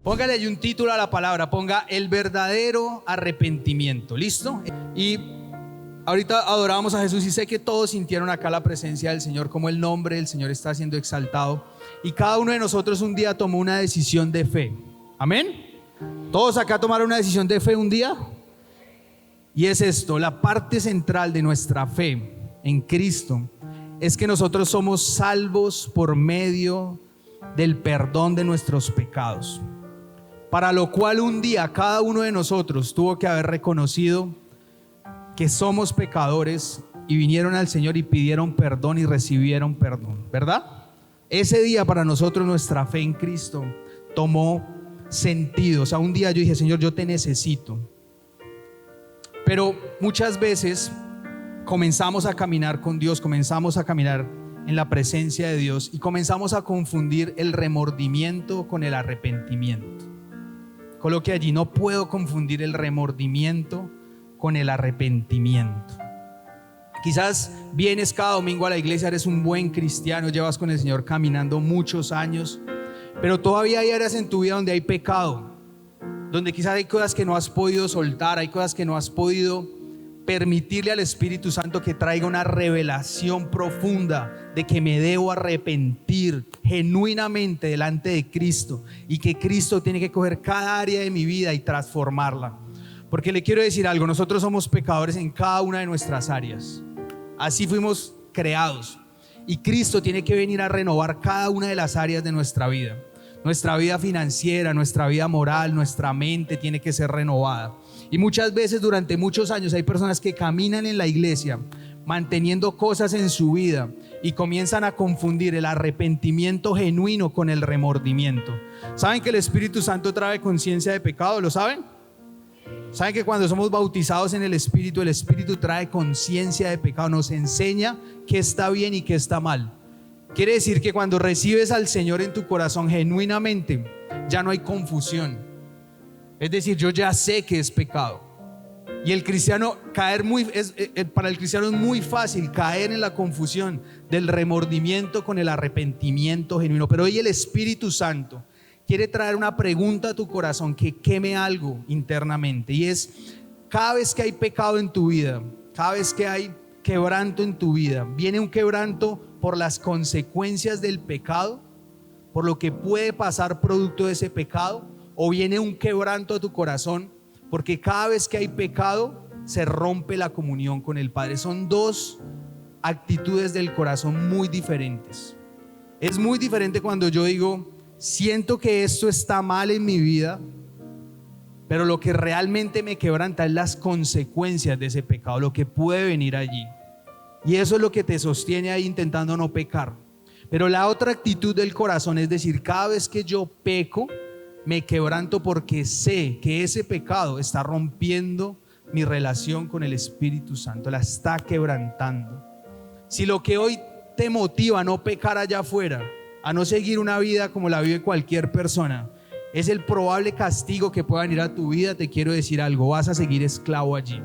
Póngale ahí un título a la palabra, ponga el verdadero arrepentimiento, ¿listo? Y ahorita adorábamos a Jesús y sé que todos sintieron acá la presencia del Señor, como el nombre del Señor está siendo exaltado. Y cada uno de nosotros un día tomó una decisión de fe, ¿amén? ¿Todos acá tomaron una decisión de fe un día? Y es esto, la parte central de nuestra fe en Cristo es que nosotros somos salvos por medio del perdón de nuestros pecados, para lo cual un día cada uno de nosotros tuvo que haber reconocido que somos pecadores y vinieron al Señor y pidieron perdón y recibieron perdón, ¿verdad? Ese día para nosotros nuestra fe en Cristo tomó sentido. O sea, un día yo dije, Señor, yo te necesito. Pero muchas veces comenzamos a caminar con Dios, comenzamos a caminar en la presencia de Dios y comenzamos a confundir el remordimiento con el arrepentimiento. Coloque allí, no puedo confundir el remordimiento con el arrepentimiento. Quizás vienes cada domingo a la iglesia, eres un buen cristiano, llevas con el Señor caminando muchos años, pero todavía hay áreas en tu vida donde hay pecado, donde quizás hay cosas que no has podido soltar, hay cosas que no has podido permitirle al Espíritu Santo que traiga una revelación profunda de que me debo arrepentir genuinamente delante de Cristo y que Cristo tiene que coger cada área de mi vida y transformarla. Porque le quiero decir algo, nosotros somos pecadores en cada una de nuestras áreas. Así fuimos creados y Cristo tiene que venir a renovar cada una de las áreas de nuestra vida. Nuestra vida financiera, nuestra vida moral, nuestra mente tiene que ser renovada. Y muchas veces durante muchos años hay personas que caminan en la iglesia manteniendo cosas en su vida y comienzan a confundir el arrepentimiento genuino con el remordimiento. ¿Saben que el Espíritu Santo trae conciencia de pecado? ¿Lo saben? ¿Saben que cuando somos bautizados en el Espíritu trae conciencia de pecado? Nos enseña qué está bien y qué está mal. Quiere decir que cuando recibes al Señor en tu corazón genuinamente, ya no hay confusión. Es decir, yo ya sé que es pecado. Y el cristiano para el cristiano es muy fácil caer en la confusión del remordimiento con el arrepentimiento genuino. Pero hoy el Espíritu Santo quiere traer una pregunta a tu corazón que queme algo internamente. Y es, cada vez que hay pecado en tu vida, cada vez que hay quebranto en tu vida, viene un quebranto por las consecuencias del pecado, por lo que puede pasar producto de ese pecado, o viene un quebranto a tu corazón porque cada vez que hay pecado se rompe la comunión con el Padre. Son dos actitudes del corazón muy diferentes. Es muy diferente cuando yo digo, siento que esto está mal en mi vida, pero lo que realmente me quebranta es las consecuencias de ese pecado, lo que puede venir allí. Y eso es lo que te sostiene ahí intentando no pecar. Pero la otra actitud del corazón es decir, cada vez que yo peco, me quebranto porque sé que ese pecado está rompiendo mi relación con el Espíritu Santo, la está quebrantando. Si lo que hoy te motiva a no pecar allá afuera, a no seguir una vida como la vive cualquier persona, es el probable castigo que pueda venir a tu vida, te quiero decir algo, vas a seguir esclavo allí.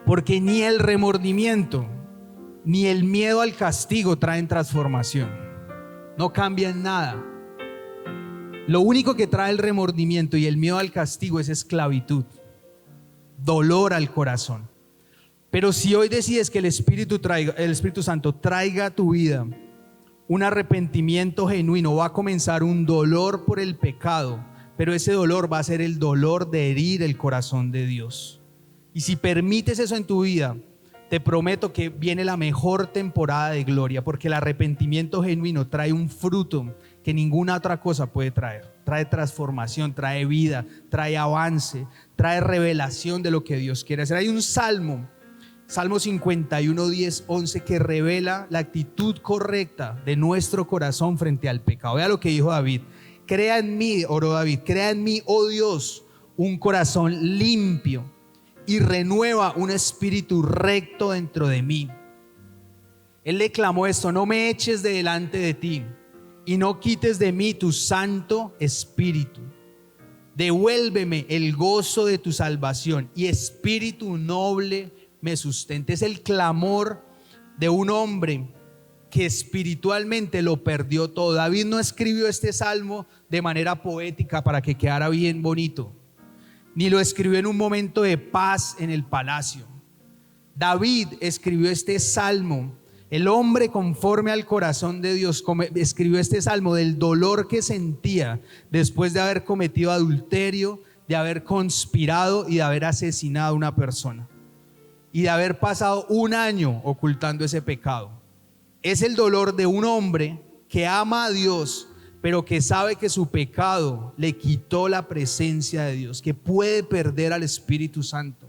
Porque ni el remordimiento ni el miedo al castigo traen transformación, no cambian nada. Lo único que trae el remordimiento y el miedo al castigo es esclavitud, dolor al corazón. Pero si hoy decides que el Espíritu Santo traiga a tu vida un arrepentimiento genuino, va a comenzar un dolor por el pecado, pero ese dolor va a ser el dolor de herir el corazón de Dios. Y si permites eso en tu vida, te prometo que viene la mejor temporada de gloria, porque el arrepentimiento genuino trae un fruto que ninguna otra cosa puede traer. Trae transformación, trae vida, trae avance, trae revelación de lo que Dios quiere hacer. Hay un Salmo 51, 10, 11 que revela la actitud correcta de nuestro corazón frente al pecado. Vea lo que dijo David. Crea en mí, oró David, crea en mí, oh Dios, un corazón limpio y renueva un espíritu recto dentro de mí. Él le clamó esto: no me eches de delante de ti y no quites de mí tu santo espíritu. Devuélveme el gozo de tu salvación y espíritu noble me sustente. Es el clamor de un hombre que espiritualmente lo perdió todo. David no escribió este salmo de manera poética para que quedara bien bonito, ni lo escribió en un momento de paz en el palacio. David escribió este salmo, el hombre conforme al corazón de Dios, escribió este salmo del dolor que sentía después de haber cometido adulterio, de haber conspirado y de haber asesinado a una persona, y de haber pasado un año ocultando ese pecado. Es el dolor de un hombre que ama a Dios, pero que sabe que su pecado le quitó la presencia de Dios, que puede perder al Espíritu Santo,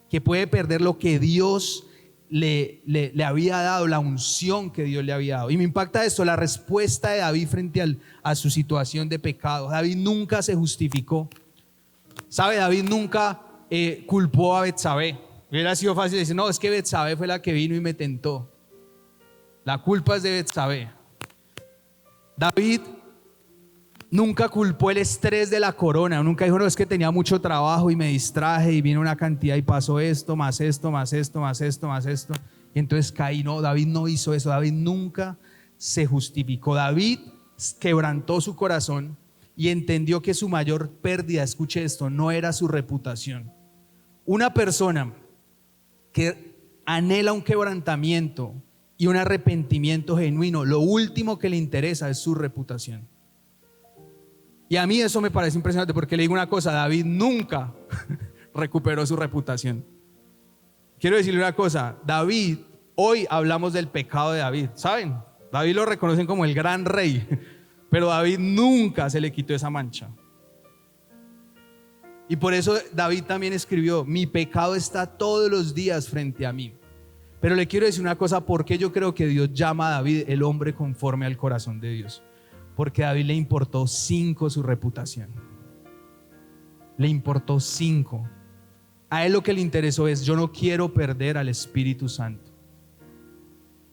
que puede perder lo que Dios le había dado, la unción que Dios le había dado. Y me impacta esto, la respuesta de David frente a su situación de pecado. David nunca se justificó. ¿Sabe? David nunca culpó a Betsabé. Hubiera sido fácil decir, no, es que Betsabé fue la que vino y me tentó. La culpa es de Betsabé. David nunca culpó el estrés de la corona. Nunca dijo, no, es que tenía mucho trabajo y me distraje y vino una cantidad y pasó esto, más esto, más esto, más esto, más esto. Y entonces caí. No, David no hizo eso. David nunca se justificó. David quebrantó su corazón y entendió que su mayor pérdida, escuche esto, no era su reputación. Una persona que anhela un quebrantamiento y un arrepentimiento genuino, lo último que le interesa es su reputación. Y a mí eso me parece impresionante, porque le digo una cosa, David nunca recuperó su reputación. Quiero decirle una cosa, David, hoy hablamos del pecado de David, ¿saben? David lo reconocen como el gran rey, pero David nunca se le quitó esa mancha. Y por eso David también escribió, mi pecado está todos los días frente a mí. Pero le quiero decir una cosa, ¿por qué yo creo que Dios llama a David el hombre conforme al corazón de Dios? Porque a David le importó 5 su reputación. Le importó 5. A él lo que le interesó es, yo no quiero perder al Espíritu Santo.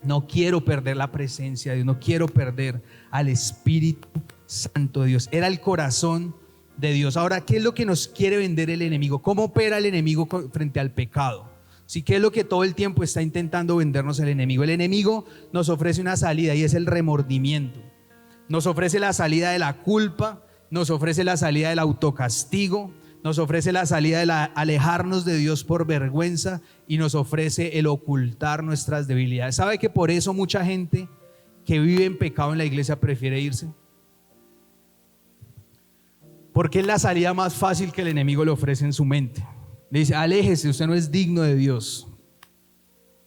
No quiero perder la presencia de Dios. No quiero perder al Espíritu Santo de Dios. Era el corazón de Dios. Ahora, ¿qué es lo que nos quiere vender el enemigo? ¿Cómo opera el enemigo frente al pecado? ¿Sí? ¿Qué es lo que todo el tiempo está intentando vendernos el enemigo? El enemigo nos ofrece una salida y es el remordimiento. Nos ofrece la salida de la culpa, nos ofrece la salida del autocastigo, nos ofrece la salida de alejarnos de Dios por vergüenza y nos ofrece el ocultar nuestras debilidades. ¿Sabe que por eso mucha gente que vive en pecado en la iglesia prefiere irse? Porque es la salida más fácil que el enemigo le ofrece en su mente. Le dice, aléjese, usted no es digno de Dios.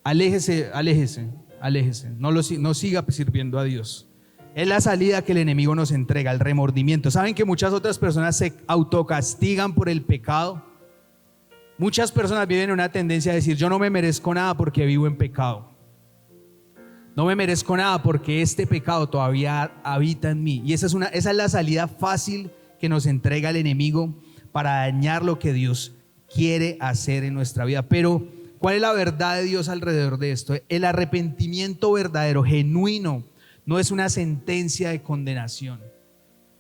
Aléjese, aléjese, aléjese. No siga sirviendo a Dios. Es la salida que el enemigo nos entrega, el remordimiento. ¿Saben que muchas otras personas se autocastigan por el pecado? Muchas personas viven en una tendencia a decir, yo no me merezco nada porque vivo en pecado. No me merezco nada porque este pecado todavía habita en mí. Y esa es la salida fácil que nos entrega el enemigo para dañar lo que Dios quiere hacer en nuestra vida. Pero ¿cuál es la verdad de Dios alrededor de esto? El arrepentimiento verdadero, genuino, no es una sentencia de condenación.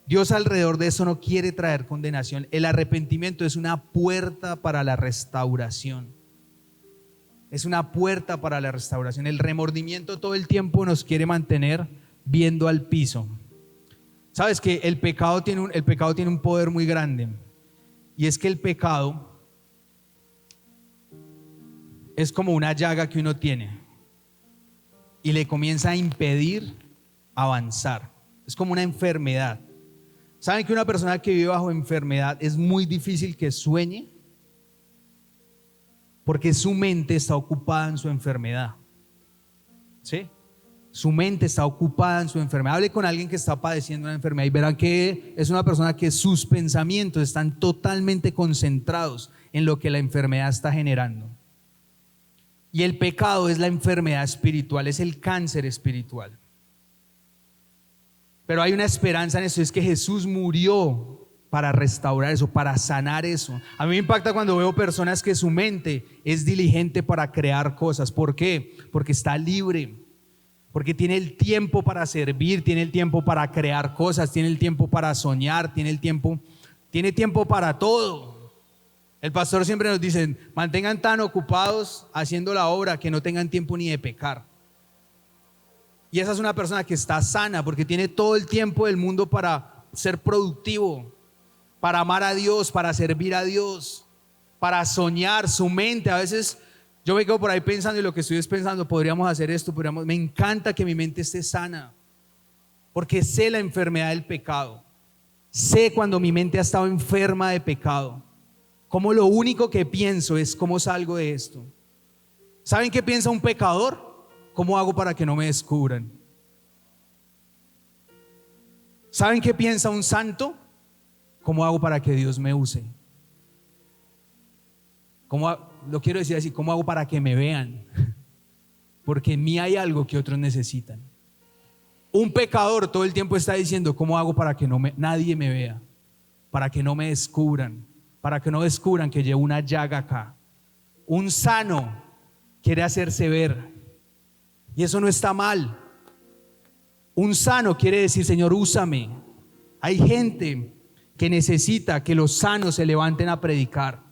Dios alrededor de eso no quiere traer condenación. El arrepentimiento es una puerta para la restauración. Es una puerta para la restauración. El remordimiento todo el tiempo nos quiere mantener viendo al piso. Sabes que el pecado tiene un poder muy grande, y es que el pecado es como una llaga que uno tiene y le comienza a impedir avanzar. Es como una enfermedad. ¿Saben que una persona que vive bajo enfermedad es muy difícil que sueñe? Porque su mente está ocupada en su enfermedad. ¿Sí? Su mente está ocupada en su enfermedad. Hable con alguien que está padeciendo una enfermedad y verán que es una persona que sus pensamientos están totalmente concentrados en lo que la enfermedad está generando. Y el pecado es la enfermedad espiritual, es el cáncer espiritual. Pero hay una esperanza en eso, es que Jesús murió para restaurar eso, para sanar eso. A mí me impacta cuando veo personas que su mente es diligente para crear cosas. ¿Por qué? Porque está libre, porque tiene el tiempo para servir, tiene el tiempo para crear cosas, tiene el tiempo para soñar, tiene tiempo para todo. El pastor siempre nos dice, mantengan tan ocupados haciendo la obra que no tengan tiempo ni de pecar. Y esa es una persona que está sana porque tiene todo el tiempo del mundo para ser productivo, para amar a Dios, para servir a Dios, para soñar. Su mente, a veces yo me quedo por ahí pensando y lo que estoy es pensando, podríamos hacer esto, me encanta que mi mente esté sana porque sé la enfermedad del pecado. Sé cuando mi mente ha estado enferma de pecado, como lo único que pienso es cómo salgo de esto. ¿Saben qué piensa un pecador? ¿Cómo hago para que no me descubran? ¿Saben qué piensa un santo? ¿Cómo hago para que Dios me use? Lo quiero decir así, ¿cómo hago para que me vean? Porque en mí hay algo que otros necesitan. Un pecador todo el tiempo está diciendo, ¿cómo hago para que nadie me vea? Para que no me descubran, para que no descubran que llevo una llaga acá. Un sano quiere hacerse ver y eso no está mal. Un sano quiere decir, Señor, úsame. Hay gente que necesita que los sanos se levanten a predicar.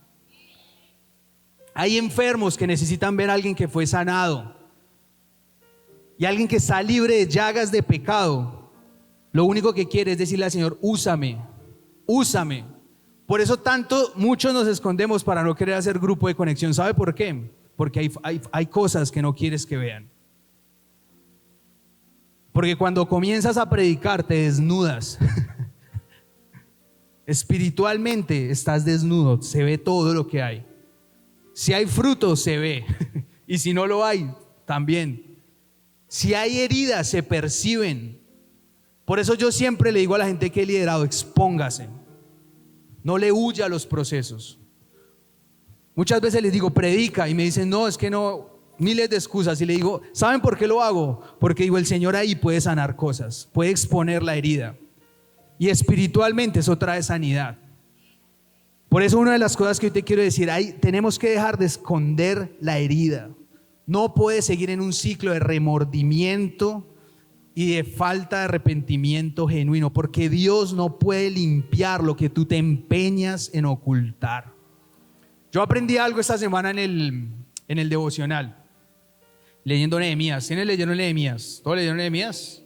Hay enfermos que necesitan ver a alguien que fue sanado. Y alguien que está libre de llagas de pecado, lo único que quiere es decirle al Señor, úsame, úsame. Por eso muchos nos escondemos para no querer hacer grupo de conexión. ¿Sabe por qué? Porque hay cosas que no quieres que vean. Porque cuando comienzas a predicar te desnudas. Espiritualmente estás desnudo, se ve todo lo que hay. Si hay fruto se ve y si no lo hay también. Si hay heridas se perciben. Por eso yo siempre le digo a la gente que he liderado, expóngase, no le huya a los procesos. Muchas veces les digo, predica, y me dicen, no, es que no, miles de excusas. Y le digo, ¿saben por qué lo hago? Porque digo, el Señor ahí puede sanar cosas, puede exponer la herida, y espiritualmente eso trae sanidad. Por eso una de las cosas que hoy te quiero decir, tenemos que dejar de esconder la herida. No puedes seguir en un ciclo de remordimiento y de falta de arrepentimiento genuino, porque Dios no puede limpiar lo que tú te empeñas en ocultar. Yo aprendí algo esta semana en el devocional, leyendo Nehemías. ¿Quiénes leyeron Nehemías? ¿Todos leyeron Nehemías?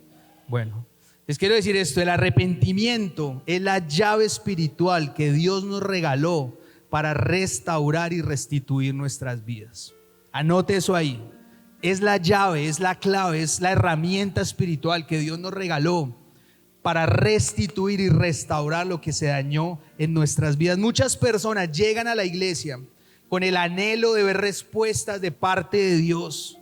Bueno, les quiero decir esto, el arrepentimiento es la llave espiritual que Dios nos regaló para restaurar y restituir nuestras vidas. Anote eso ahí. Es la llave, es la clave, es la herramienta espiritual que Dios nos regaló para restituir y restaurar lo que se dañó en nuestras vidas. Muchas personas llegan a la iglesia con el anhelo de ver respuestas de parte de Dios,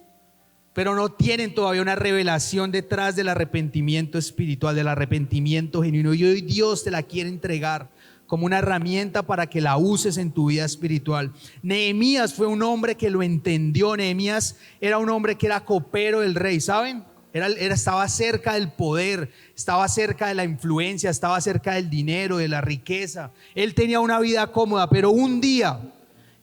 pero no tienen todavía una revelación detrás del arrepentimiento espiritual, del arrepentimiento genuino. Y hoy Dios te la quiere entregar como una herramienta para que la uses en tu vida espiritual. Nehemías fue un hombre que lo entendió. Nehemías era un hombre que era copero del rey, ¿saben? Estaba cerca del poder, estaba cerca de la influencia, estaba cerca del dinero, de la riqueza. Él tenía una vida cómoda, pero un día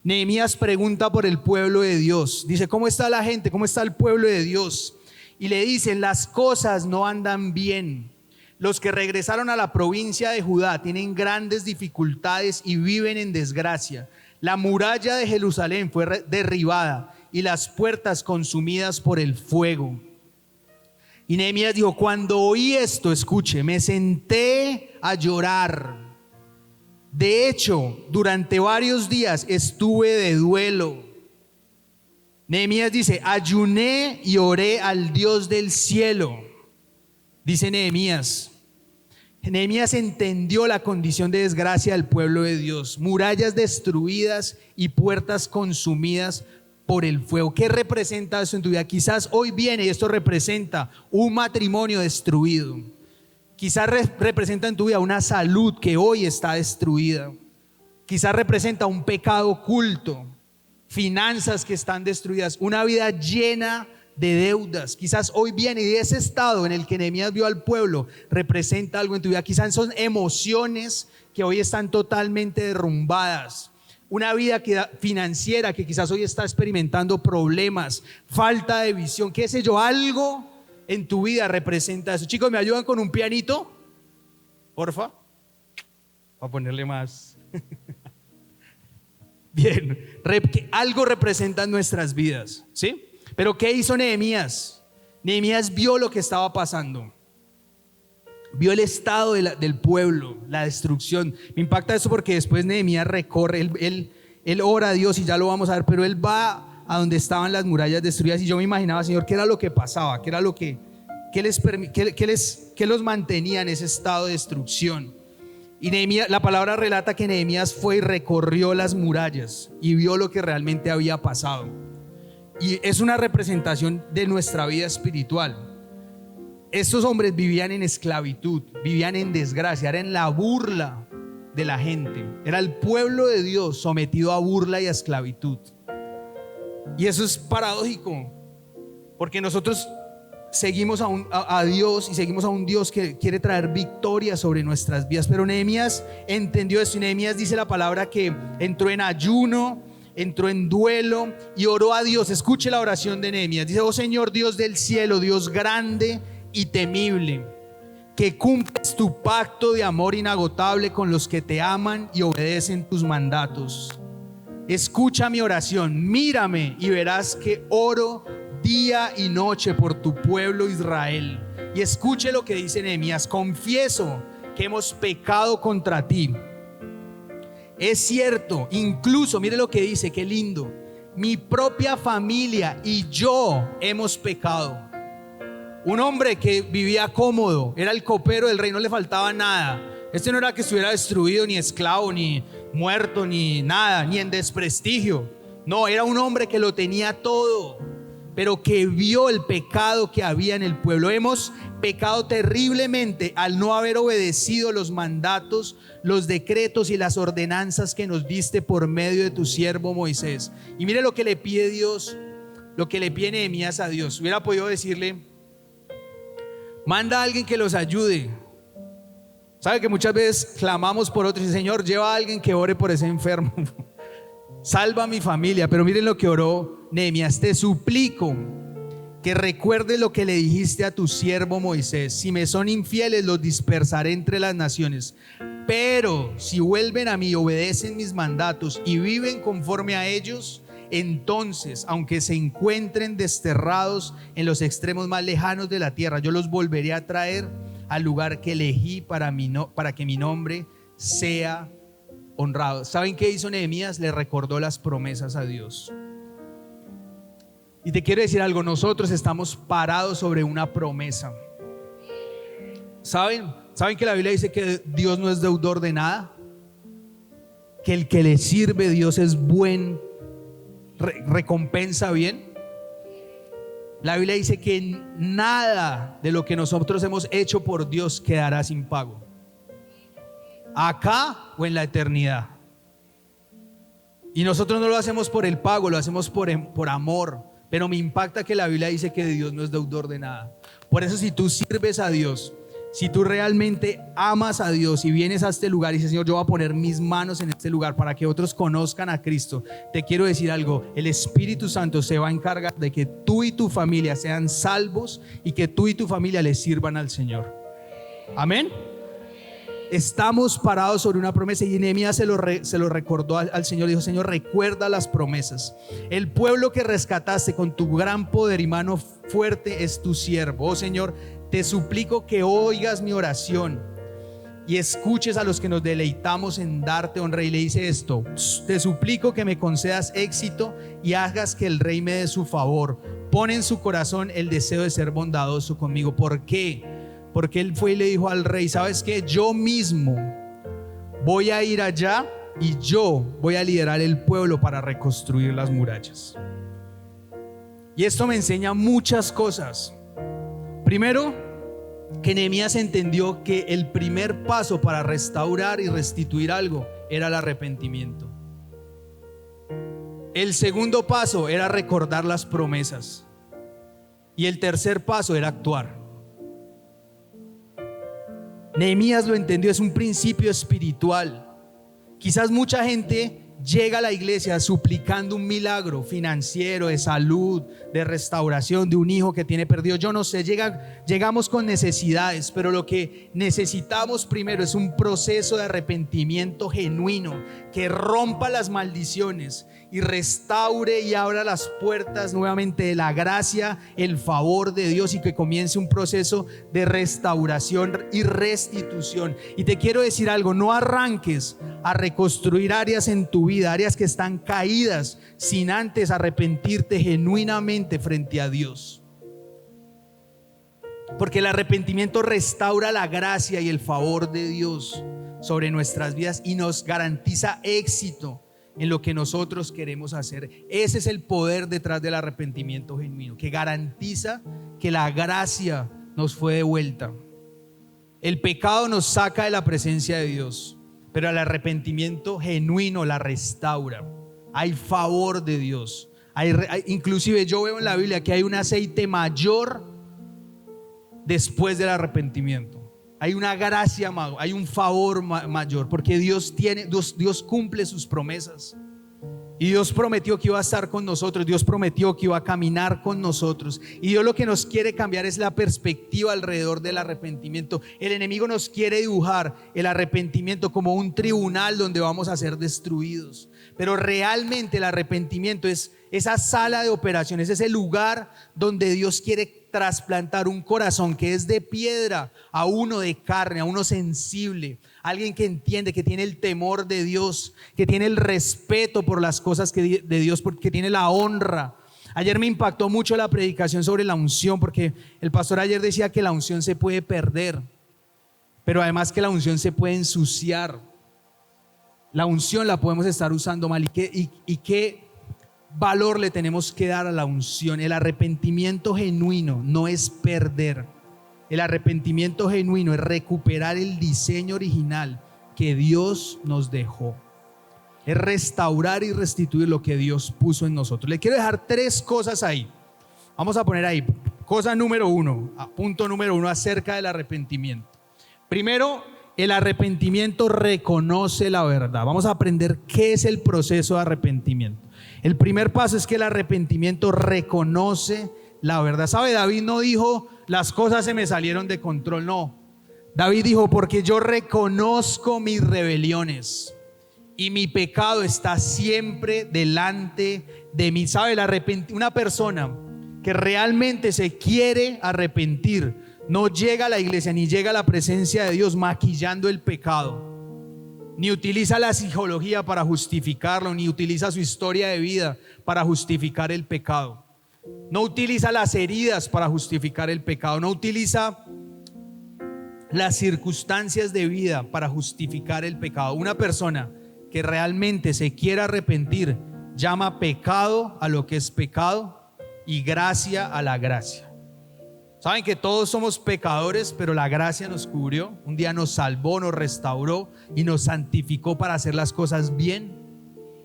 Nehemías pregunta por el pueblo de Dios. Dice, ¿cómo está la gente? ¿Cómo está el pueblo de Dios? Y le dicen, las cosas no andan bien. Los que regresaron a la provincia de Judá tienen grandes dificultades y viven en desgracia. La muralla de Jerusalén fue derribada y las puertas consumidas por el fuego. Y Nehemías dijo, cuando oí esto, escuche, me senté a llorar. De hecho, durante varios días estuve de duelo. Nehemías dice, ayuné y oré al Dios del cielo. Dice Nehemías entendió la condición de desgracia del pueblo de Dios, murallas destruidas y puertas consumidas por el fuego. ¿Qué representa eso en tu vida? Quizás hoy viene y esto representa un matrimonio destruido. Quizás representa en tu vida una salud que hoy está destruida. Quizás representa un pecado oculto, finanzas que están destruidas, una vida llena de deudas. Quizás hoy viene y ese estado en el que Nehemías vio al pueblo representa algo en tu vida. Quizás son emociones que hoy están totalmente derrumbadas. Una vida financiera que quizás hoy está experimentando problemas, falta de visión, qué sé yo, algo en tu vida representa eso. Chicos, ¿me ayudan con un pianito? Porfa. Para ponerle más. Bien, algo representa nuestras vidas, ¿sí? Pero ¿qué hizo Nehemías? Nehemías vio lo que estaba pasando. Vio el estado del pueblo, la destrucción. Me impacta eso porque después Nehemías recorre, él ora a Dios y ya lo vamos a ver, pero él va a donde estaban las murallas destruidas y yo me imaginaba, Señor, qué era lo que pasaba, qué era lo que los mantenía en ese estado de destrucción. Y Nehemías, la palabra relata que Nehemías fue y recorrió las murallas y vio lo que realmente había pasado. Y es una representación de nuestra vida espiritual. Estos hombres vivían en esclavitud, vivían en desgracia, eran la burla de la gente. Era el pueblo de Dios sometido a burla y a esclavitud. Y eso es paradójico, porque nosotros seguimos a Dios y seguimos a un Dios que quiere traer victoria sobre nuestras vidas. Pero Nehemías entendió esto y Nehemías dice la palabra que entró en ayuno, entró en duelo y oró a Dios. Escuche la oración de Nehemías. Dice: oh Señor Dios del cielo, Dios grande y temible, que cumples tu pacto de amor inagotable con los que te aman y obedecen tus mandatos. Escucha mi oración, mírame y verás que oro día y noche por tu pueblo Israel. Y escuche lo que dice Nehemías: confieso que hemos pecado contra ti. Es cierto, incluso, mire lo que dice, qué lindo, mi propia familia y yo hemos pecado. Un hombre que vivía cómodo, era el copero del rey, no le faltaba nada. Este no era que estuviera destruido, ni esclavo, ni muerto, ni nada, ni en desprestigio. No, era un hombre que lo tenía todo, pero que vio el pecado que había en el pueblo. Hemos pecado terriblemente al no haber obedecido los mandatos, los decretos y las ordenanzas que nos diste por medio de tu siervo Moisés. Y mire lo que le pide Dios, lo que le pide Nehemías a Dios. Hubiera podido decirle: manda a alguien que los ayude. Sabe que muchas veces clamamos por otros y Señor, lleva a alguien que ore por ese enfermo. Salva a mi familia. Pero miren lo que oró Nehemías: te suplico que recuerdes lo que le dijiste a tu siervo Moisés. Si me son infieles, los dispersaré entre las naciones. Pero si vuelven a mí y obedecen mis mandatos y viven conforme a ellos, entonces, aunque se encuentren desterrados en los extremos más lejanos de la tierra, yo los volveré a traer al lugar que elegí para que mi nombre sea honrado. ¿Saben qué hizo Nehemías? Le recordó las promesas a Dios. Y te quiero decir algo, nosotros estamos parados sobre una promesa. ¿Saben que la Biblia dice que Dios no es deudor de nada? Que el que le sirve Dios es buen, recompensa bien. La Biblia dice que nada de lo que nosotros hemos hecho por Dios quedará sin pago, acá o en la eternidad. Y nosotros no lo hacemos por el pago, lo hacemos por amor. Pero me impacta que la Biblia dice que Dios no es deudor de nada. Por eso, si tú sirves a Dios, si tú realmente amas a Dios y vienes a este lugar y dices: Señor, yo voy a poner mis manos en este lugar para que otros conozcan a Cristo, te quiero decir algo: el Espíritu Santo se va a encargar de que tú y tu familia sean salvos y que tú y tu familia le sirvan al Señor. Amén. Estamos parados sobre una promesa y Nehemías se lo recordó al Señor. Dijo: Señor, recuerda las promesas. El pueblo que rescataste con tu gran poder y mano fuerte es tu siervo. Oh Señor, te suplico que oigas mi oración y escuches a los que nos deleitamos en darte honra. Y le dice esto: te suplico que me concedas éxito y hagas que el rey me dé su favor. Pon en su corazón el deseo de ser bondadoso conmigo. ¿Por qué? Porque él fue y le dijo al rey: ¿sabes qué? Yo mismo voy a ir allá y yo voy a liderar el pueblo para reconstruir las murallas. Y esto me enseña muchas cosas. Primero, que Nehemías entendió que el primer paso para restaurar y restituir algo era el arrepentimiento. El segundo paso era recordar las promesas. Y el tercer paso era actuar. Nehemías lo entendió, es un principio espiritual. Quizás mucha gente llega a la iglesia suplicando un milagro financiero, de salud, de restauración, de un hijo que tiene perdido. Yo no sé, llegamos con necesidades, pero lo que necesitamos primero es un proceso de arrepentimiento genuino que rompa las maldiciones, y restaure y abra las puertas nuevamente de la gracia, el favor de Dios, y que comience un proceso de restauración y restitución. Y te quiero decir algo: no arranques a reconstruir áreas en tu vida, áreas que están caídas, sin antes arrepentirte genuinamente frente a Dios. Porque el arrepentimiento restaura la gracia y el favor de Dios sobre nuestras vidas y nos garantiza éxito en lo que nosotros queremos hacer. Ese es el poder detrás del arrepentimiento genuino, que garantiza que la gracia nos fue devuelta. El pecado nos saca de la presencia de Dios, pero el arrepentimiento genuino la restaura. Hay favor de Dios. Inclusive yo veo en la Biblia que hay un aceite mayor después del arrepentimiento. Hay una gracia mayor, hay un favor mayor, porque Dios cumple sus promesas. Y Dios prometió que iba a estar con nosotros, Dios prometió que iba a caminar con nosotros. Y Dios lo que nos quiere cambiar es la perspectiva alrededor del arrepentimiento. El enemigo nos quiere dibujar el arrepentimiento como un tribunal donde vamos a ser destruidos. Pero realmente el arrepentimiento es esa sala de operaciones, es ese lugar donde Dios quiere trasplantar un corazón que es de piedra a uno de carne, a uno sensible, alguien que entiende, que tiene el temor de Dios, que tiene el respeto por las cosas de Dios, porque tiene la honra. Ayer me impactó mucho la predicación sobre la unción, porque el pastor ayer decía que la unción se puede perder, pero además que la unción se puede ensuciar. La unción la podemos estar usando mal. ¿Y qué valor le tenemos que dar a la unción? El arrepentimiento genuino no es perder. El arrepentimiento genuino es recuperar el diseño original que Dios nos dejó. Es restaurar y restituir lo que Dios puso en nosotros. Le quiero dejar 3 cosas ahí. Vamos a poner ahí. Cosa número 1, punto número 1 acerca del arrepentimiento. Primero, el arrepentimiento reconoce la verdad. Vamos a aprender qué es el proceso de arrepentimiento. El primer paso es que el arrepentimiento reconoce la verdad. ¿Sabe? David no dijo: las cosas se me salieron de control. No. David dijo: porque yo reconozco mis rebeliones y mi pecado está siempre delante de mí. ¿Sabe? Una persona que realmente se quiere arrepentir no llega a la iglesia ni llega a la presencia de Dios maquillando el pecado, ni utiliza la psicología para justificarlo, ni utiliza su historia de vida para justificar el pecado. No utiliza las heridas para justificar el pecado. No utiliza las circunstancias de vida para justificar el pecado. Una persona que realmente se quiera arrepentir llama pecado a lo que es pecado y gracia a la gracia. Saben que todos somos pecadores, pero la gracia nos cubrió. Un día nos salvó, nos restauró y nos santificó para hacer las cosas bien,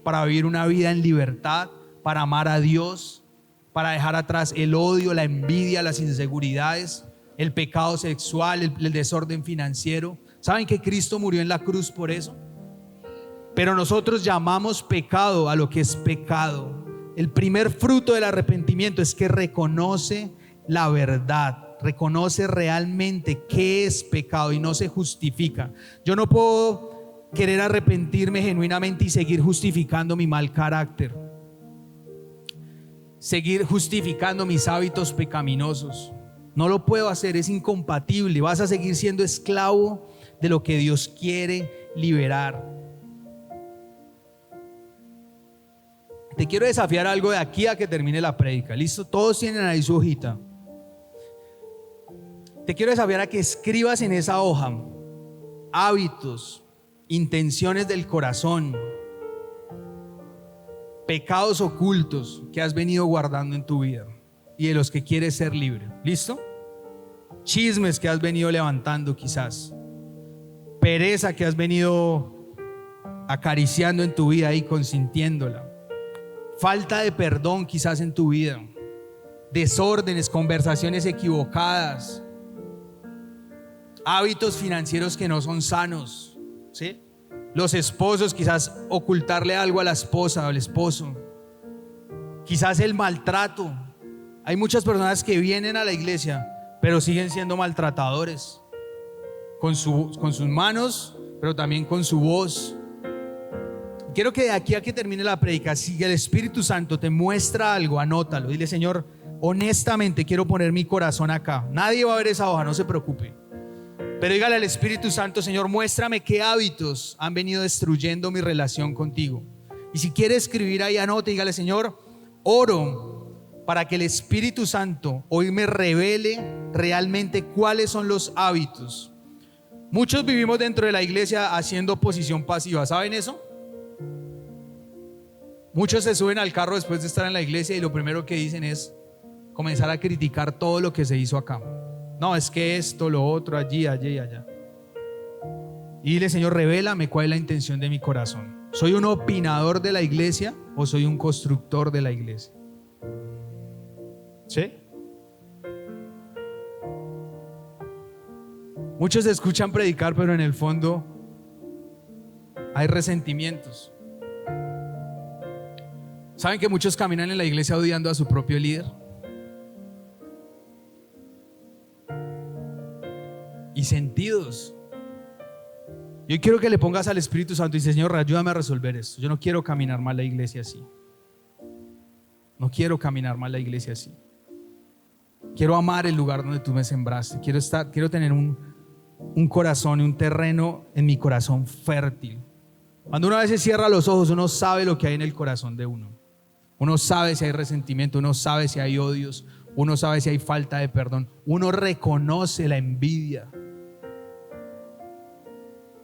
para vivir una vida en libertad, para amar a Dios, para dejar atrás el odio, la envidia, las inseguridades, el pecado sexual, el desorden financiero. ¿Saben que Cristo murió en la cruz por eso? Pero nosotros llamamos pecado a lo que es pecado. El primer fruto del arrepentimiento es que reconoce la verdad, reconoce realmente qué es pecado y no se justifica. Yo no puedo querer arrepentirme genuinamente y seguir justificando mi mal carácter, seguir justificando mis hábitos pecaminosos. No lo puedo hacer, es incompatible. Vas a seguir siendo esclavo de lo que Dios quiere liberar. Te quiero desafiar algo de aquí a que termine la prédica. ¿Listo? Todos tienen ahí su hojita. Te quiero desafiar a que escribas en esa hoja hábitos, intenciones del corazón, pecados ocultos que has venido guardando en tu vida y de los que quieres ser libre. ¿Listo? Chismes que has venido levantando quizás, pereza que has venido acariciando en tu vida y consintiéndola, falta de perdón quizás en tu vida, desórdenes, conversaciones equivocadas, hábitos financieros que no son sanos, ¿sí? Los esposos, quizás ocultarle algo a la esposa o al esposo, quizás el maltrato. Hay muchas personas que vienen a la iglesia pero siguen siendo maltratadores con sus manos, pero también con su voz. quiero que de aquí a que termine la prédica, si el Espíritu Santo te muestra algo, anótalo. Dile: Señor, honestamente quiero poner mi corazón acá. Nadie va a ver esa hoja, no se preocupe. Pero dígale al Espíritu Santo: Señor, muéstrame qué hábitos han venido destruyendo mi relación contigo. Y si quiere escribir ahí, anote, dígale: Señor, oro para que el Espíritu Santo hoy me revele realmente cuáles son los hábitos. Muchos vivimos dentro de la iglesia haciendo oposición pasiva, ¿saben eso? Muchos se suben al carro después de estar en la iglesia y lo primero que dicen es comenzar a criticar todo lo que se hizo acá. No, es que esto, lo otro, allí, allí y allá. Y dile: Señor, revélame cuál es la intención de mi corazón. ¿Soy un opinador de la iglesia o soy un constructor de la iglesia? ¿Sí? Muchos escuchan predicar, pero en el fondo hay resentimientos. ¿Saben que muchos caminan en la iglesia odiando a su propio líder? Y sentidos. Yo quiero que le pongas al Espíritu Santo y dices: Señor, ayúdame a resolver esto. Yo no quiero caminar mal la iglesia así. No quiero caminar mal la iglesia así. Quiero amar el lugar donde tú me sembraste. Quiero tener un corazón y un terreno en mi corazón fértil. Cuando uno a veces cierra los ojos, uno sabe lo que hay en el corazón de uno. Uno sabe si hay resentimiento, uno sabe si hay odios, uno sabe si hay falta de perdón. Uno reconoce la envidia.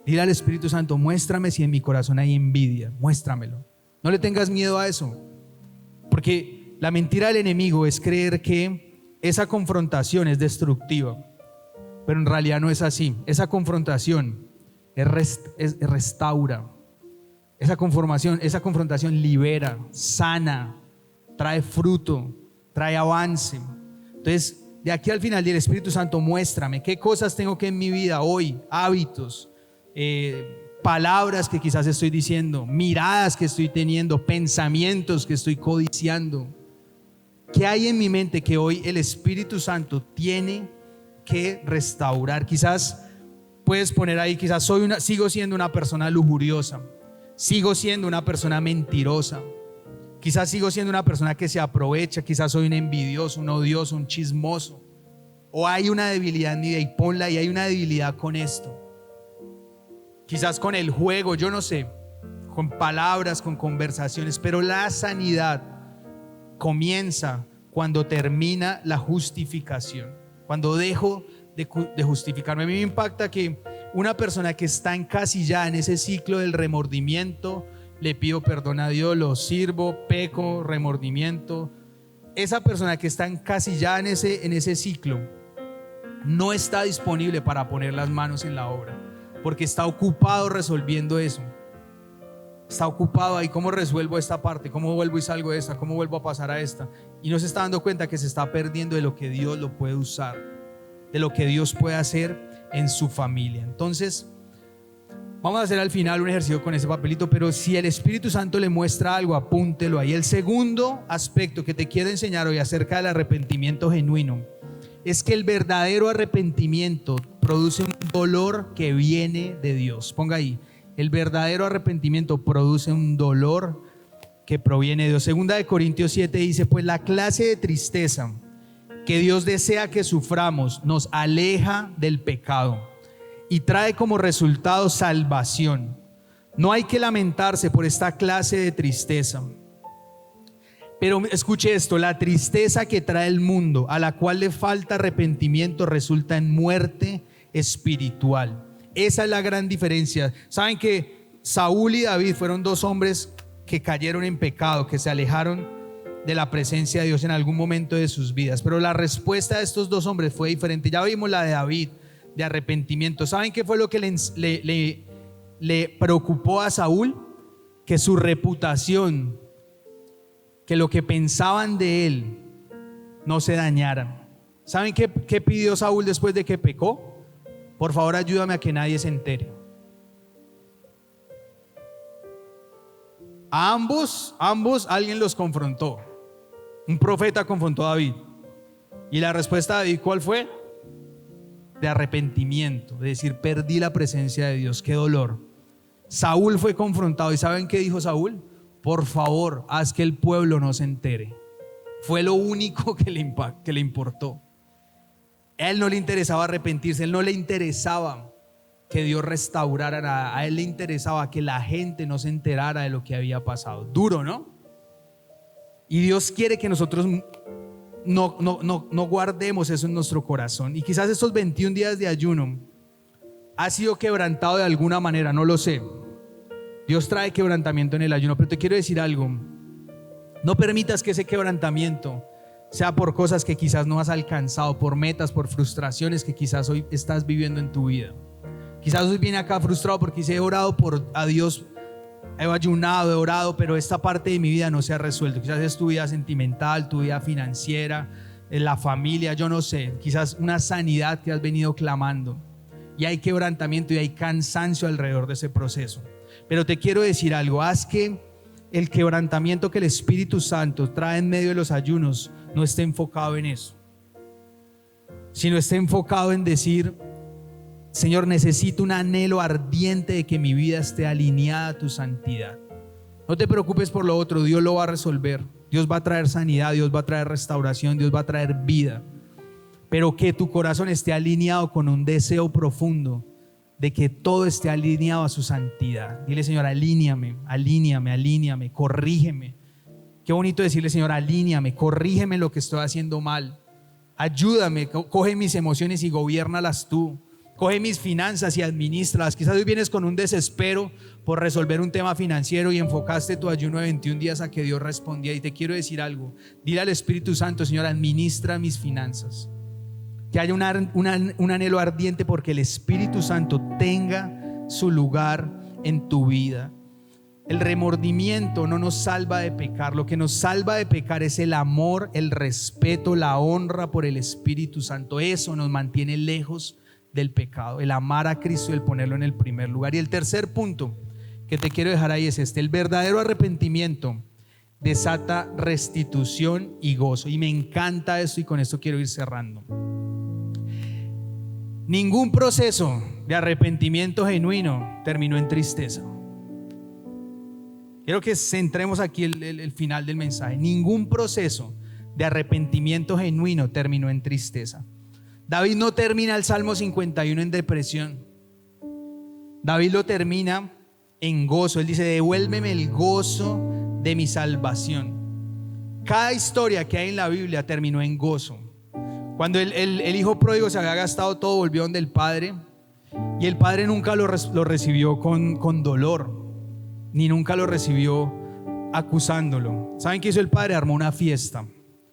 Dile al Espíritu Santo: muéstrame si en mi corazón hay envidia, muéstramelo. No le tengas miedo a eso, porque la mentira del enemigo es creer que esa confrontación es destructiva, pero en realidad no es así. Esa confrontación restaura. Esa confrontación libera, sana, trae fruto, trae avance. Entonces, de aquí al final, del Espíritu Santo, muéstrame qué cosas tengo que en mi vida hoy, hábitos, palabras que quizás estoy diciendo, miradas que estoy teniendo, pensamientos que estoy codiciando. ¿Qué hay en mi mente que hoy el Espíritu Santo tiene que restaurar? Quizás puedes poner ahí: quizás sigo siendo una persona lujuriosa, sigo siendo una persona mentirosa, quizás sigo siendo una persona que se aprovecha, quizás soy un envidioso, un odioso, un chismoso, o hay una debilidad en mi vida, y ponla, y hay una debilidad con esto. Quizás con el juego, yo no sé, con palabras, con conversaciones, pero la sanidad comienza cuando termina la justificación, cuando dejo de justificarme. A mí me impacta que una persona que está encasillada en ese ciclo del remordimiento, le pido perdón a Dios, lo sirvo, peco, remordimiento. Esa persona que está encasillada en ese ciclo no está disponible para poner las manos en la obra, porque está ocupado resolviendo eso. Está ocupado ahí: ¿cómo resuelvo esta parte? ¿Cómo vuelvo y salgo de esta? ¿Cómo vuelvo a pasar a esta? Y no se está dando cuenta que se está perdiendo de lo que Dios lo puede usar, de lo que Dios puede hacer en su familia. Entonces, vamos a hacer al final un ejercicio con ese papelito, pero si el Espíritu Santo le muestra algo, apúntelo ahí. El segundo aspecto que te quiero enseñar hoy acerca del arrepentimiento genuino es que el verdadero arrepentimiento produce un dolor que viene de Dios. Ponga ahí: el verdadero arrepentimiento produce un dolor que proviene de Dios. Segunda de Corintios 7 dice: pues la clase de tristeza que Dios desea que suframos nos aleja del pecado y trae como resultado salvación. No hay que lamentarse por esta clase de tristeza. Pero escuche esto: la tristeza que trae el mundo, a la cual le falta arrepentimiento, resulta en muerte espiritual. Esa es la gran diferencia. Saben que Saúl y David fueron dos hombres que cayeron en pecado, que se alejaron de la presencia de Dios en algún momento de sus vidas, pero la respuesta de estos dos hombres fue diferente. Ya vimos la de David, de arrepentimiento. ¿Saben qué fue lo que le preocupó a Saúl? Que su reputación, que lo que pensaban de él no se dañaran. ¿Saben qué pidió Saúl después de que pecó? Por favor, ayúdame a que nadie se entere. A ambos alguien los confrontó. Un profeta confrontó a David. Y la respuesta de David, ¿cuál fue? De arrepentimiento, de decir: perdí la presencia de Dios, qué dolor. Saúl fue confrontado y ¿saben qué dijo Saúl? Por favor, haz que el pueblo no se entere. Fue lo único que le importó. A él no le interesaba arrepentirse, a él no le interesaba que Dios restaurara nada, a él le interesaba que la gente no se enterara de lo que había pasado. Duro, ¿no? Y Dios quiere que nosotros no guardemos eso en nuestro corazón. Y quizás estos 21 días de ayuno ha sido quebrantado de alguna manera, no lo sé. Dios trae quebrantamiento en el ayuno, pero te quiero decir algo. No permitas que ese quebrantamiento sea por cosas que quizás no has alcanzado, por metas, por frustraciones que quizás hoy estás viviendo en tu vida. Quizás hoy viene acá frustrado porque he orado a Dios, he ayunado, he orado, pero esta parte de mi vida no se ha resuelto. Quizás es tu vida sentimental, tu vida financiera, la familia, yo no sé. Quizás una sanidad que has venido clamando. Y hay quebrantamiento y hay cansancio alrededor de ese proceso. Pero te quiero decir algo, haz que el quebrantamiento que el Espíritu Santo trae en medio de los ayunos no esté enfocado en eso, sino esté enfocado en decir: Señor, necesito un anhelo ardiente de que mi vida esté alineada a tu santidad. No te preocupes por lo otro, Dios lo va a resolver. Dios va a traer sanidad, Dios va a traer restauración, Dios va a traer vida. Pero que tu corazón esté alineado con un deseo profundo de que todo esté alineado a su santidad. Dile: Señor, alíñame, alíñame, alíñame, corrígeme. Qué bonito decirle: Señor, alíñame, corrígeme lo que estoy haciendo mal. Ayúdame, coge mis emociones y gobiérnalas tú. Coge mis finanzas y administralas. Quizás hoy vienes con un desespero por resolver un tema financiero y enfocaste tu ayuno de 21 días a que Dios respondía. Y te quiero decir algo. Dile al Espíritu Santo: Señor, administra mis finanzas. Que haya un anhelo ardiente porque el Espíritu Santo tenga su lugar en tu vida. El remordimiento no nos salva de pecar. Lo que nos salva de pecar es el amor, el respeto, la honra por el Espíritu Santo. Eso nos mantiene lejos del pecado. El amar a Cristo y el ponerlo en el primer lugar. Y el tercer punto que te quiero dejar ahí es este: el verdadero arrepentimiento desata restitución y gozo. Y me encanta esto, y con esto quiero ir cerrando. Ningún proceso de arrepentimiento genuino terminó en tristeza. Quiero que centremos aquí el final del mensaje. Ningún proceso de arrepentimiento genuino terminó en tristeza. David no termina el Salmo 51 en depresión. David lo termina en gozo. Él dice: devuélveme el gozo de mi salvación. Cada historia que hay en la Biblia terminó en gozo. Cuando el hijo pródigo se había gastado todo, volvió donde el padre, y el padre nunca lo recibió con dolor, ni nunca lo recibió acusándolo. ¿Saben qué hizo el padre? Armó una fiesta,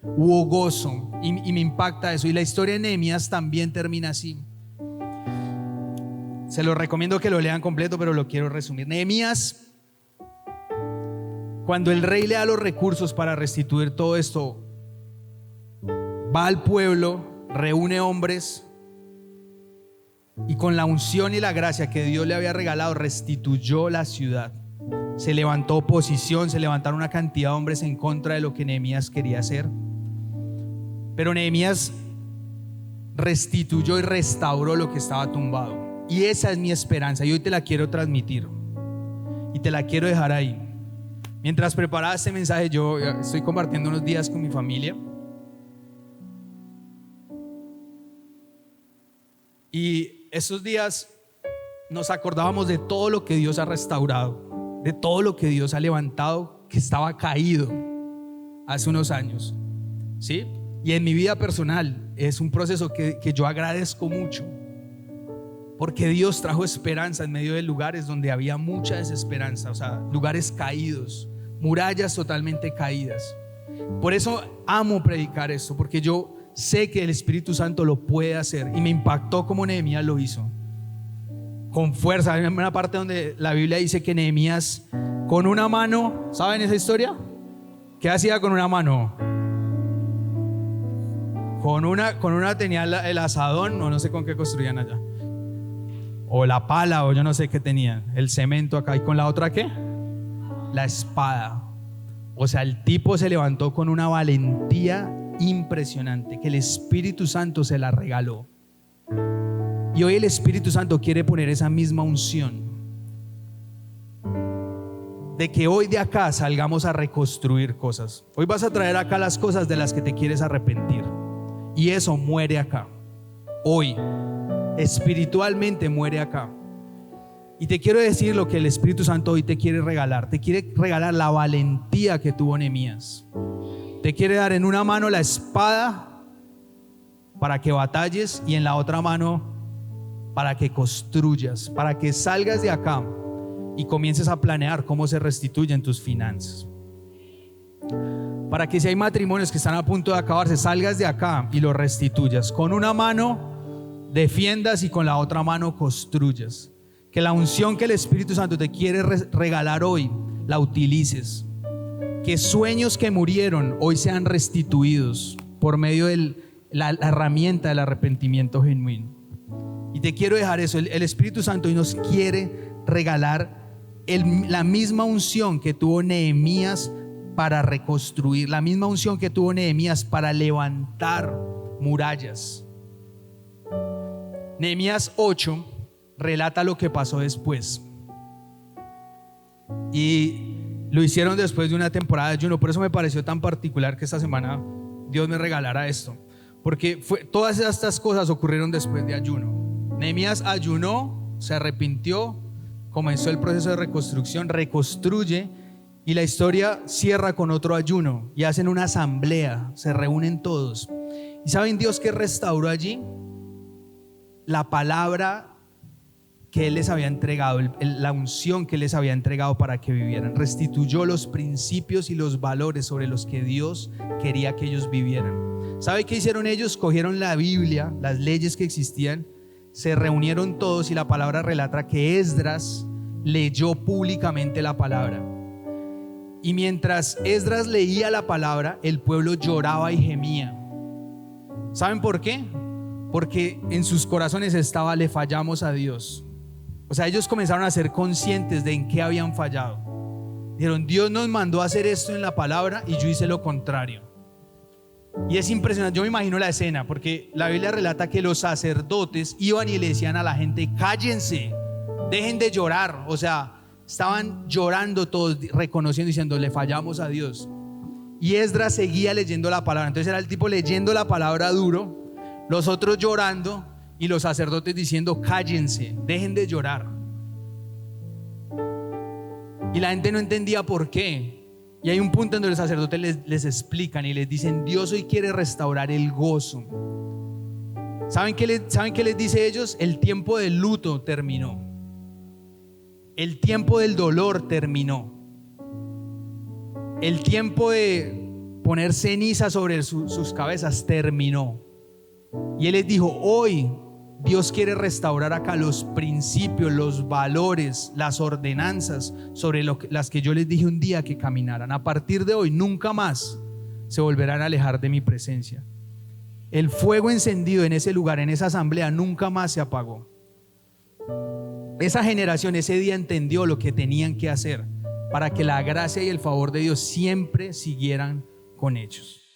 hubo gozo, y me impacta eso. Y la historia de Nehemías también termina así. Se lo recomiendo que lo lean completo, pero lo quiero resumir. Nehemías, cuando el rey le da los recursos para restituir todo esto, va al pueblo, reúne hombres y con la unción y la gracia que Dios le había regalado restituyó la ciudad. Se levantó oposición, se levantaron una cantidad de hombres en contra de lo que Nehemías quería hacer, pero Nehemías restituyó y restauró lo que estaba tumbado. Y esa es mi esperanza, y hoy te la quiero transmitir y te la quiero dejar ahí. Mientras preparaba este mensaje, yo estoy compartiendo unos días con mi familia. Y esos días nos acordábamos de todo lo que Dios ha restaurado, de todo lo que Dios ha levantado, que estaba caído hace unos años, ¿sí? Y en mi vida personal es un proceso que yo agradezco mucho, porque Dios trajo esperanza en medio de lugares donde había mucha desesperanza, o sea, lugares caídos, murallas totalmente caídas. Por eso amo predicar esto, porque yo sé que el Espíritu Santo lo puede hacer, y me impactó como Nehemías lo hizo con fuerza. Hay una parte donde la Biblia dice que Nehemías con una mano, ¿saben esa historia? ¿Qué hacía con una mano? Con una tenía el asadón, o no sé con qué construían allá, o la pala, o yo no sé qué tenían, el cemento acá. ¿Y con la otra qué? La espada. O sea, el tipo se levantó con una valentía impresionante, que el Espíritu Santo se la regaló. Y hoy el Espíritu Santo quiere poner esa misma unción de que hoy de acá salgamos a reconstruir cosas. Hoy vas a traer acá las cosas de las que te quieres arrepentir. Y eso muere acá. Hoy, espiritualmente muere acá. Y te quiero decir lo que el Espíritu Santo hoy te quiere regalar. Te quiere regalar la valentía que tuvo Nehemías. Te quiere dar en una mano la espada para que batalles y en la otra mano para que construyas, para que salgas de acá y comiences a planear cómo se restituyen tus finanzas. Para que si hay matrimonios que están a punto de acabarse, salgas de acá y los restituyas. Con una mano defiendas y con la otra mano construyas. Que la unción que el Espíritu Santo te quiere regalar hoy, la utilices. Que sueños que murieron hoy sean restituidos por medio de la herramienta del arrepentimiento genuino. Y te quiero dejar eso. El Espíritu Santo hoy nos quiere regalar la misma unción que tuvo Nehemías para reconstruir, la misma unción que tuvo Nehemías para levantar murallas. Nehemías 8 relata lo que pasó después. Y lo hicieron después de una temporada de ayuno. Por eso me pareció tan particular que esta semana Dios me regalara esto. Porque todas estas cosas ocurrieron después de ayuno. Nehemías ayunó, se arrepintió, comenzó el proceso de reconstrucción, reconstruye, y la historia cierra con otro ayuno y hacen una asamblea, se reúnen todos. ¿Y saben Dios qué restauró allí? La palabra que Él les había entregado, la unción que Él les había entregado para que vivieran. Restituyó los principios y los valores sobre los que Dios quería que ellos vivieran. ¿Sabe qué hicieron ellos? Cogieron la Biblia, las leyes que existían, se reunieron todos y la palabra relata que Esdras leyó públicamente la palabra. Y mientras Esdras leía la palabra, el pueblo lloraba y gemía. ¿Saben por qué? Porque en sus corazones estaba: le fallamos a Dios. O sea, ellos comenzaron a ser conscientes de en qué habían fallado. Dijeron: Dios nos mandó a hacer esto en la palabra y yo hice lo contrario. Y es impresionante, yo me imagino la escena, porque la Biblia relata que los sacerdotes iban y le decían a la gente: cállense, dejen de llorar. O sea, estaban llorando todos, reconociendo, diciendo: le fallamos a Dios. Y Esdras seguía leyendo la palabra. Entonces era el tipo leyendo la palabra duro, los otros llorando y los sacerdotes diciendo: cállense, dejen de llorar. Y la gente no entendía por qué. Y hay un punto en donde los sacerdotes les explican y les dicen: Dios hoy quiere restaurar el gozo. ¿Saben qué les dice ellos? El tiempo del luto terminó. El tiempo del dolor terminó. El tiempo de poner ceniza sobre sus cabezas terminó. Y Él les dijo: hoy Dios quiere restaurar acá los principios, los valores, las ordenanzas sobre las que yo les dije un día que caminaran. A partir de hoy nunca más se volverán a alejar de mi presencia. El fuego encendido en ese lugar, en esa asamblea, nunca más se apagó. Esa generación ese día entendió lo que tenían que hacer para que la gracia y el favor de Dios siempre siguieran con ellos.